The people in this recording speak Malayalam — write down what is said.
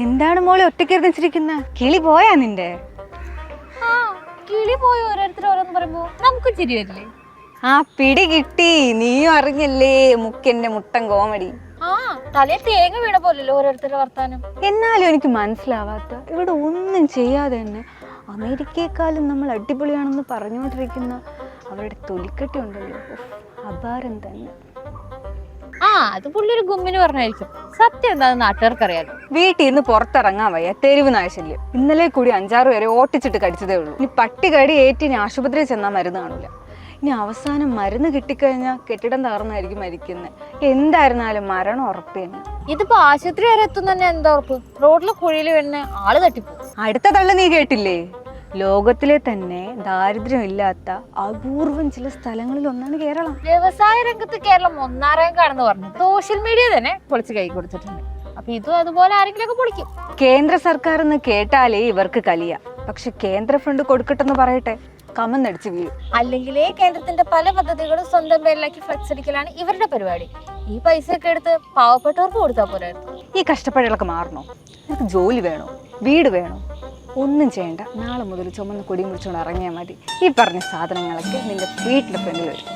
എന്താണ് മോളെ ഒറ്റയ്ക്ക് വെച്ചിരിക്കുന്ന? കിളി പോയാ നിന്റെ? ആ കിളി പോയി ഓരോരുത്തർ ഓരോന്ന് പറയുമ്പോ നമുക്ക് ചിരി വരില്ലേ? ആ പിടി കിട്ടി, നീയും അറിഞ്ഞല്ലേ മുക്കന്റെ മുട്ടൻ കോമഡി. ആ തലേ തേങ്ങ വീണ പോലല്ലോ ഓരോരുത്തരുടെ വർത്താനം. എന്നാലും എനിക്ക് മനസ്സിലാവാത്ത, ഇവിടെ ഒന്നും ചെയ്യാതെ തന്നെ അമേരിക്കയെക്കാളും നമ്മൾ അടിപൊളിയാണെന്ന് പറഞ്ഞുകൊണ്ടിരിക്കുന്ന അവരുടെ തൊലിക്കെട്ടി ഉണ്ടല്ലോ, അപാരം തന്നെ. ആ അത് പുള്ളിയൊരു ഗുമ്മിന് പറഞ്ഞായിരിക്കും. സത്യം എന്താണെന്ന് നാട്ടുകാർക്ക് അറിയാലോ. വീട്ടിൽ നിന്ന് പുറത്തിറങ്ങാൻ വയ്യ, തെരുവ് നാശല്യം. ഇന്നലെ കൂടി 5-6 പേരെ ഓട്ടിച്ചിട്ട് കടിച്ചതേ ഉള്ളൂ. ഇനി പട്ടികടി ഏറ്റി ഇനി ആശുപത്രിയിൽ ചെന്നാൽ മരുന്ന് കാണില്ല. ഇനി അവസാനം മരുന്ന് കിട്ടിക്കഴിഞ്ഞാൽ കെട്ടിടം തകർന്നായിരിക്കും മരിക്കുന്നത്. എന്തായിരുന്നാലും മരണം ഉറപ്പ് തന്നെ. ഇതിപ്പോ ആശുപത്രി വരെ എത്തും തന്നെ എന്താ ഉറപ്പ്? റോഡിലെ കുഴിയിൽ വീണ് ആള് തട്ടിപ്പോ. അടുത്ത തള്ളു നീ കേട്ടില്ലേ? ലോകത്തിലെ തന്നെ ദാരിദ്ര്യമില്ലാത്ത അപൂർവം ചില സ്ഥലങ്ങളിൽ ഒന്നാണ് കേരളം. വ്യവസായ രംഗത്ത് കേരളം ഒന്നാറാങ്കാണെന്ന് പറഞ്ഞു സോഷ്യൽ മീഡിയ തന്നെ പൊളിച്ച് കൈ കൊടുത്തിട്ടുണ്ട്. അപ്പൊ ഇതും അതുപോലെ ആരെങ്കിലും ഒക്കെ പൊളിക്കും. കേന്ദ്ര സർക്കാർ എന്ന് കേട്ടാലേ ഇവർക്ക് കലിയ. പക്ഷെ കേന്ദ്ര ഫണ്ട് കൊടുക്കട്ടെന്ന് പറയട്ടെ, കമന്നടിച്ച് വീഴും. അല്ലെങ്കിലേ കേന്ദ്രത്തിന്റെ പല പദ്ധതികളും സ്വന്തം പേരിലാക്കി ഫ്ലെക്സ് അടിക്കലാണ് ഇവരുടെ പരിപാടി. ഈ പൈസ ഒക്കെ എടുത്ത് പാവപ്പെട്ടവർക്ക് കൊടുത്താൽ പോരായിരുന്നു. ഈ കഷ്ടപ്പാടുകളൊക്കെ മാറണോ? നിനക്ക് ജോലി വേണോ? വീട് വേണോ? ഒന്നും ചെയ്യണ്ട. നാളെ മുതൽ ചുമന്ന് കൊടി മുറിച്ചുകൊണ്ട് ഇറങ്ങിയാൽ മതി. ഈ പറഞ്ഞ സാധനങ്ങളൊക്കെ നിന്റെ വീട്ടിലെ ഫ്രണ്ടിൽ വരും.